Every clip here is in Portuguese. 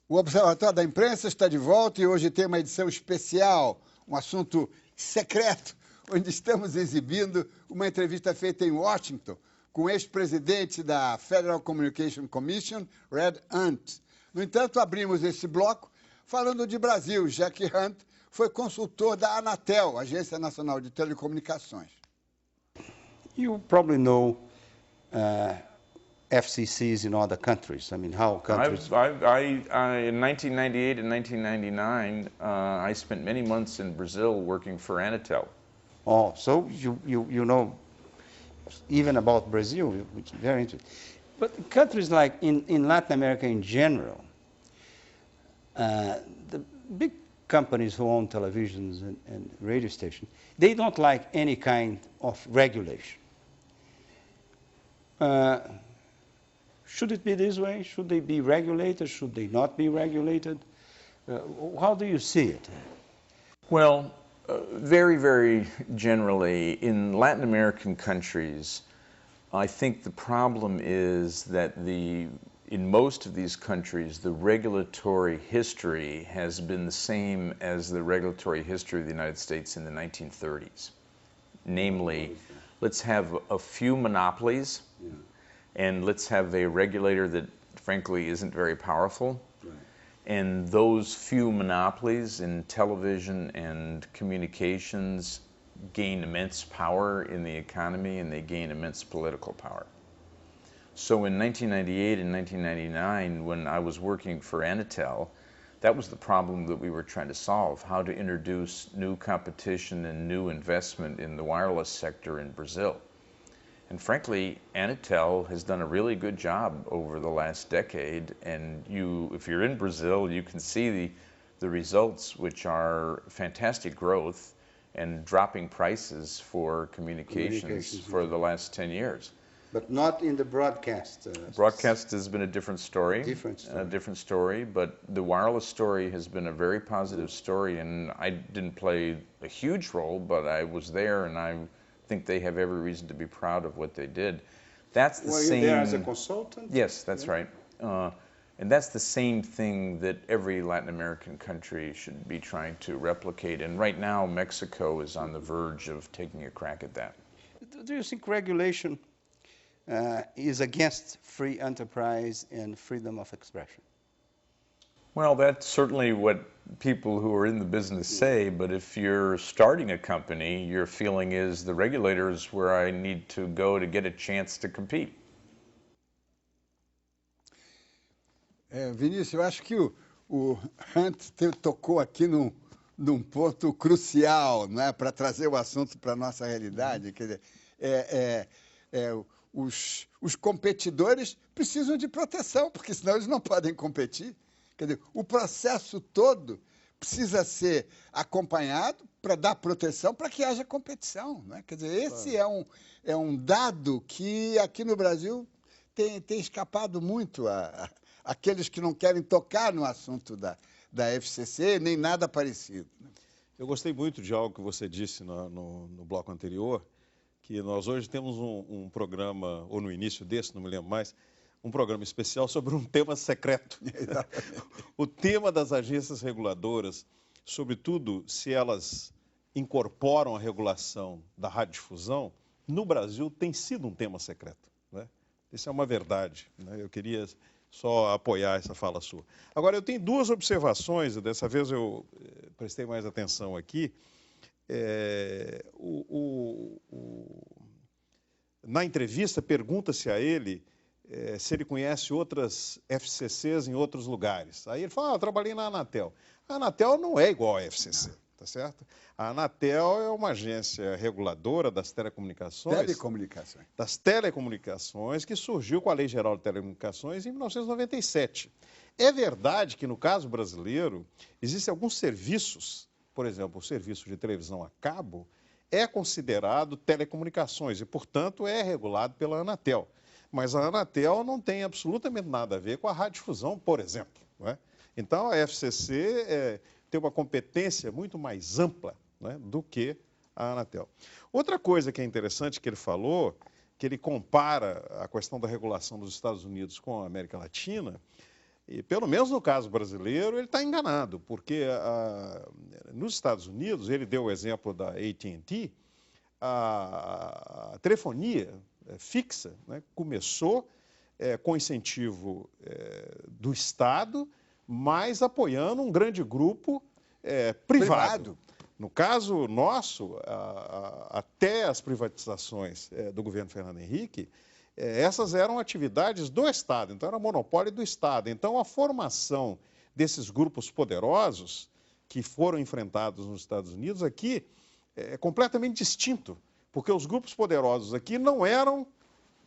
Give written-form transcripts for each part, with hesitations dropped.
O Observatório da Imprensa está de volta e hoje tem uma edição especial, um assunto secreto, onde estamos exibindo uma entrevista feita em Washington com o ex-presidente da Federal Communication Commission, Red Hunt. No entanto, abrimos esse bloco falando de Brasil, já que Hunt foi consultor da Anatel, Agência Nacional de Telecomunicações. You probably know FCCs in other countries. I mean, how countries... In 1998 and 1999, I spent many months in Brazil working for Anatel. Oh, so you know even about Brazil, which is very interesting. But countries like in Latin America in general, the big companies who own televisions and radio stations, they don't like any kind of regulation. Should it be this way? Should they be regulated? Should they not be regulated? How do you see it? Well, very, very generally, in Latin American countries, I think the problem is that in most of these countries, the regulatory history has been the same as the regulatory history of the United States in the 1930s. Namely, let's have a few monopolies, and let's have a regulator that, frankly, isn't very powerful. Right. And those few monopolies in television and communications gain immense power in the economy, and they gain immense political power. So in 1998 and 1999, when I was working for Anatel, that was the problem that we were trying to solve, how to introduce new competition and new investment in the wireless sector in Brazil. And frankly, Anatel has done a really good job over the last decade, and if you're in Brazil, you can see the results, which are fantastic growth and dropping prices for communications for the last 10 years. But not in the broadcast. Broadcast has been a different story. A different story, but the wireless story has been a very positive story, and I didn't play a huge role, but I was there, and I think they have every reason to be proud of what they did. That's the same. Were you there as a consultant? Yes, that's right. And that's the same thing that every Latin American country should be trying to replicate. And right now, Mexico is on the verge of taking a crack at that. Do you think regulation is against free enterprise and freedom of expression? Well, that's certainly what people who are in the business say, but if you're starting a company, your feeling is the regulator is where I need to go to get a chance to compete. Vinícius, eu acho que o Hunt tocou aqui num ponto crucial, não é, para trazer o assunto para a nossa realidade. Quer dizer, os competidores precisam de proteção, porque senão eles não podem competir. Quer dizer, o processo todo precisa ser acompanhado para dar proteção para que haja competição. Né? Quer dizer, esse é um dado que aqui no Brasil tem escapado muito àqueles que não querem tocar no assunto da FCC, nem nada parecido. Eu gostei muito de algo que você disse no bloco anterior, que nós hoje temos um programa, ou no início desse, não me lembro mais, um programa especial sobre um tema secreto. O tema das agências reguladoras, sobretudo se elas incorporam a regulação da radiodifusão, no Brasil tem sido um tema secreto. Né? Isso é uma verdade. Né? Eu queria só apoiar essa fala sua. Agora, eu tenho duas observações, dessa vez eu prestei mais atenção aqui. Na entrevista, pergunta-se a ele se ele conhece outras FCCs em outros lugares. Aí ele fala, eu trabalhei na Anatel. A Anatel não é igual à FCC, tá certo? A Anatel é uma agência reguladora das telecomunicações. Das telecomunicações, que surgiu com a Lei Geral de Telecomunicações em 1997. É verdade que, no caso brasileiro, existem alguns serviços, por exemplo, o serviço de televisão a cabo, é considerado telecomunicações e, portanto, é regulado pela Anatel. Mas a Anatel não tem absolutamente nada a ver com a radiodifusão, por exemplo. Não é? Então, a FCC tem uma competência muito mais ampla, né, do que a Anatel. Outra coisa que é interessante que ele falou, que ele compara a questão da regulação dos Estados Unidos com a América Latina, E, pelo menos no caso brasileiro, ele está enganado, porque nos Estados Unidos, ele deu o exemplo da AT&T, a telefonia fixa, né, começou com incentivo do Estado, mas apoiando um grande grupo privado. No caso nosso, até as privatizações do governo Fernando Henrique, essas eram atividades do Estado, então era monopólio do Estado. Então, a formação desses grupos poderosos que foram enfrentados nos Estados Unidos aqui é completamente distinto, porque os grupos poderosos aqui não eram,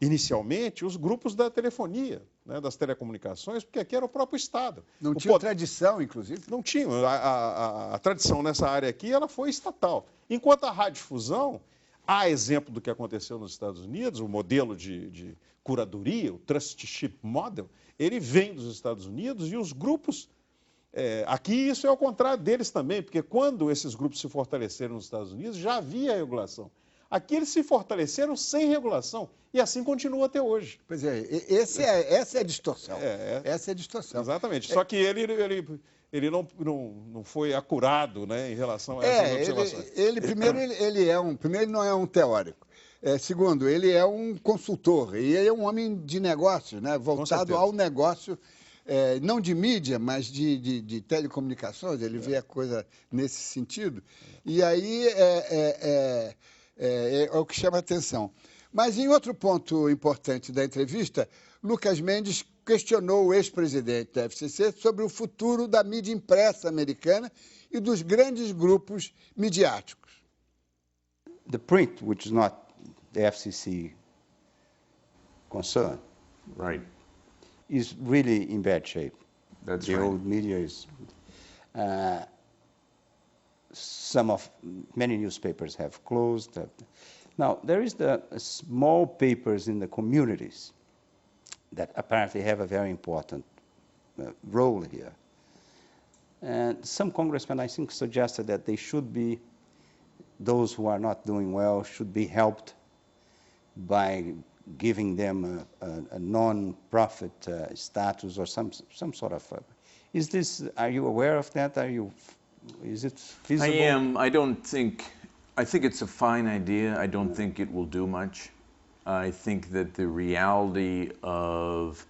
inicialmente, os grupos da telefonia, né, das telecomunicações, porque aqui era o próprio Estado. Não tinha tradição, inclusive? Não tinha. A tradição nessa área aqui ela foi estatal. Enquanto a radiodifusão, há exemplo do que aconteceu nos Estados Unidos, o modelo de curadoria, o Trusteeship Model, ele vem dos Estados Unidos e os grupos... aqui isso é ao contrário deles também, porque quando esses grupos se fortaleceram nos Estados Unidos, já havia regulação. Aqui eles se fortaleceram sem regulação e assim continua até hoje. Pois é, essa é a distorção. Essa é a distorção. Exatamente. Só que ele não foi acurado, né, em relação a essas observações. Primeiro, ele não é um teórico. Segundo, ele é um consultor e ele é um homem de negócio, né, voltado ao negócio, não de mídia, mas de telecomunicações. Ele vê a coisa nesse sentido. E aí é o que chama a atenção. Mas, em outro ponto importante da entrevista, Lucas Mendes questionou o ex-presidente da FCC sobre o futuro da mídia impressa americana e dos grandes grupos midiáticos. The print, which is not the FCC concern, Right. is really in bad shape. That's The right. old media is... many newspapers have closed. Now, there is the small papers in the communities that apparently have a very important role here. And some congressmen, I think, suggested that they should be, those who are not doing well should be helped by giving them a non-profit status or some sort of... are you aware of that? Is it feasible? I am. I think it's a fine idea. I don't think it will do much. I think that the reality of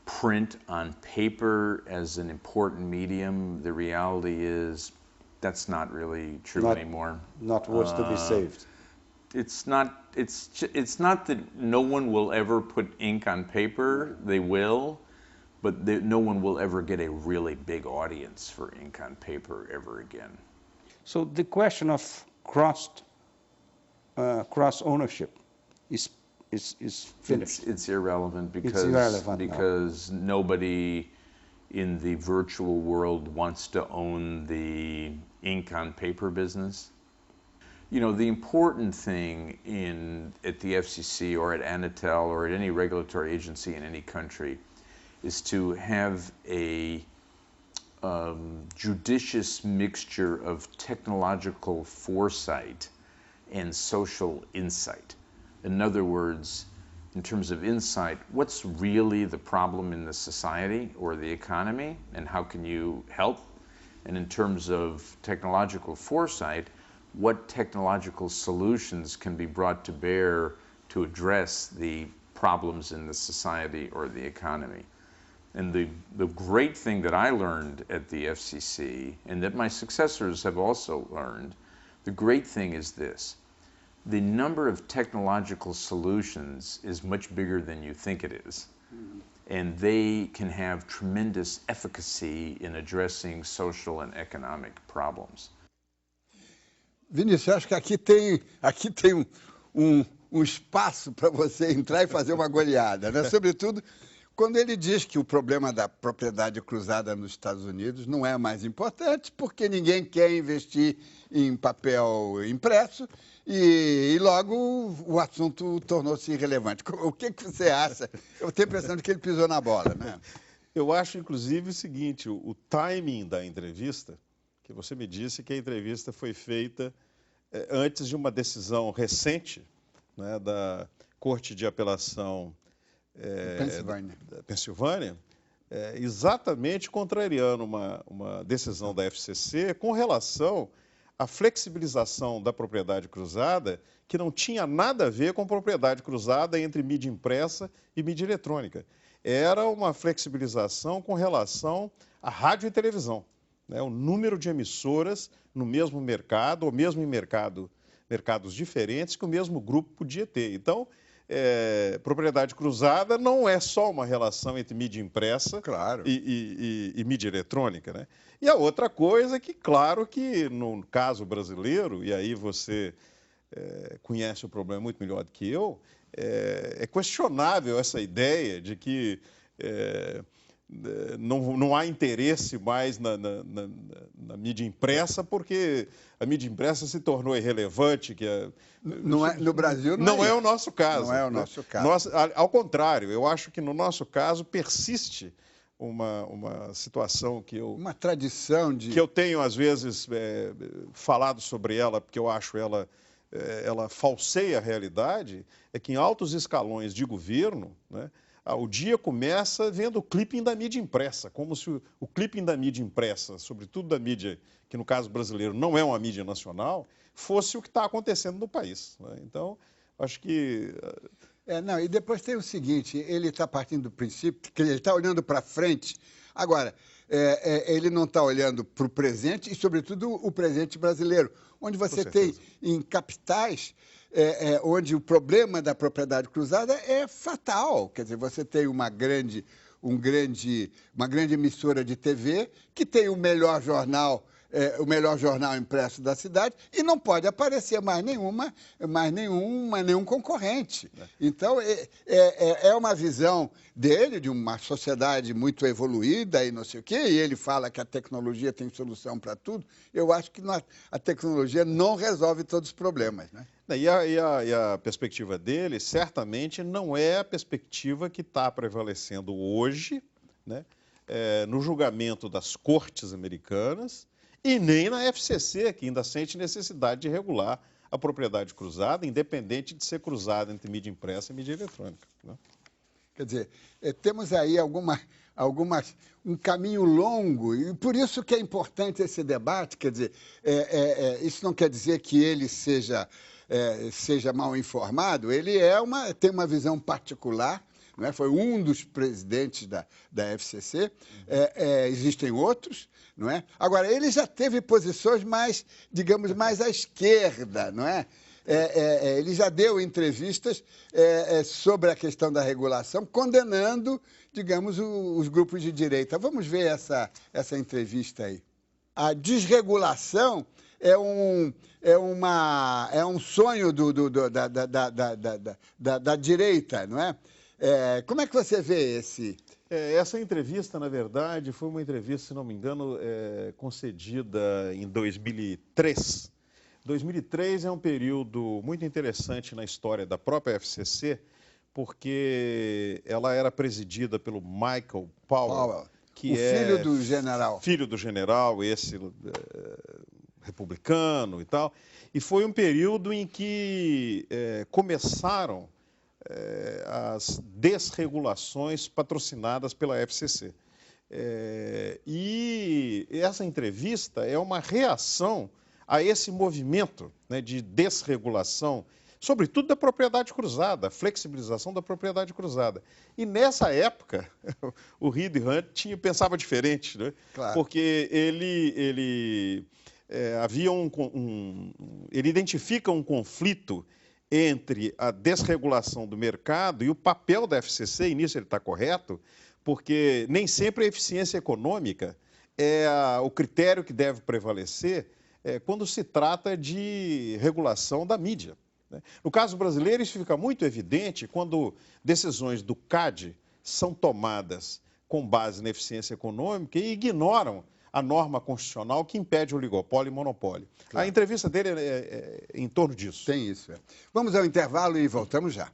print on paper as an important medium, the reality is that's not really true anymore. Not worth to be saved. It's not that no one will ever put ink on paper. They will. But no one will ever get a really big audience for ink on paper ever again. So the question of cross ownership is finished. It's irrelevant because nobody in the virtual world wants to own the ink on paper business. You know, the important thing at the FCC or at Anatel or at any regulatory agency in any country is to have a judicious mixture of technological foresight and social insight. In other words, in terms of insight, what's really the problem in the society or the economy, and how can you help? And in terms of technological foresight, what technological solutions can be brought to bear to address the problems in the society or the economy? And the great thing that I learned at the FCC, and that my successors have also learned, the great thing is this. The number of technological solutions is much bigger than you think it is. And they can have tremendous efficacy in addressing social and economic problems. Vinícius, acho que aqui tem um espaço para você entrar e fazer uma goleada, né? Sobretudo quando ele diz que o problema da propriedade cruzada nos Estados Unidos não é mais importante, porque ninguém quer investir em papel impresso e logo o assunto tornou-se irrelevante. O que você acha? Eu tenho a impressão de que ele pisou na bola, né? Eu acho, inclusive, o seguinte, o timing da entrevista, que você me disse que a entrevista foi feita antes de uma decisão recente, né, da Corte de Apelação Pensilvânia, exatamente contrariando uma decisão da FCC com relação à flexibilização da propriedade cruzada, que não tinha nada a ver com propriedade cruzada entre mídia impressa e mídia eletrônica. Era uma flexibilização com relação à rádio e televisão, né? O número de emissoras no mesmo mercado, ou mesmo em mercados diferentes, que o mesmo grupo podia ter. Então, propriedade cruzada não é só uma relação entre mídia impressa Claro. e mídia eletrônica, né? E a outra coisa é que, claro que no caso brasileiro, e aí você conhece o problema muito melhor do que eu, é questionável essa ideia de que não há interesse mais na mídia impressa, porque a mídia impressa se tornou irrelevante. No Brasil não é o nosso caso. Não é o nosso caso. Ao contrário, eu acho que no nosso caso persiste uma situação uma tradição de... que eu tenho, às vezes, falado sobre ela, porque eu acho ela falseia a realidade, é que em altos escalões de governo, né, o dia começa vendo o clipping da mídia impressa, como se o clipping da mídia impressa, sobretudo da mídia, que no caso brasileiro não é uma mídia nacional, fosse o que está acontecendo no país, né? Então, acho que... e depois tem o seguinte, ele está partindo do princípio que ele está olhando para frente. Agora, ele não está olhando para o presente e, sobretudo, o presente brasileiro, onde você tem em capitais... onde o problema da propriedade cruzada é fatal. Quer dizer, você tem uma grande emissora de TV que tem o melhor jornal impresso da cidade e não pode aparecer mais nenhum concorrente. Então, é uma visão dele, de uma sociedade muito evoluída e não sei o quê, e ele fala que a tecnologia tem solução para tudo. Eu acho que a tecnologia não resolve todos os problemas, né? E a perspectiva dele, certamente, não é a perspectiva que está prevalecendo hoje, né, no julgamento das cortes americanas e nem na FCC, que ainda sente necessidade de regular a propriedade cruzada, independente de ser cruzada entre mídia impressa e mídia eletrônica, né? Quer dizer, temos aí um caminho longo, e por isso que é importante esse debate. Quer dizer, isso não quer dizer que ele seja mal informado, ele tem uma visão particular, não é? Foi um dos presidentes da FCC, existem outros, não é? Agora, ele já teve posições mais, digamos, mais à esquerda, não é? Ele já deu entrevistas sobre a questão da regulação, condenando, digamos, os grupos de direita. Vamos ver essa entrevista aí. A desregulação é um sonho da direita, não é? Como é que você vê esse... Essa entrevista, na verdade, foi uma entrevista, se não me engano, concedida em 2003. 2003 é um período muito interessante na história da própria FCC, porque ela era presidida pelo Michael Powell, que filho do general. Filho do general, republicano e tal. E foi um período em que começaram as desregulações patrocinadas pela FCC. E essa entrevista é uma reação a esse movimento, né, de desregulação, sobretudo da propriedade cruzada, a flexibilização da propriedade cruzada. E nessa época, o Reed Hundt pensava diferente, né? Claro. Porque ele identifica um conflito entre a desregulação do mercado e o papel da FCC, e nisso ele está correto, porque nem sempre a eficiência econômica é o critério que deve prevalecer quando se trata de regulação da mídia, né? No caso brasileiro, isso fica muito evidente quando decisões do CAD são tomadas com base na eficiência econômica e ignoram a norma constitucional que impede oligopólio e monopólio. Claro. A entrevista dele é em torno disso. Tem isso. Vamos ao intervalo e voltamos já.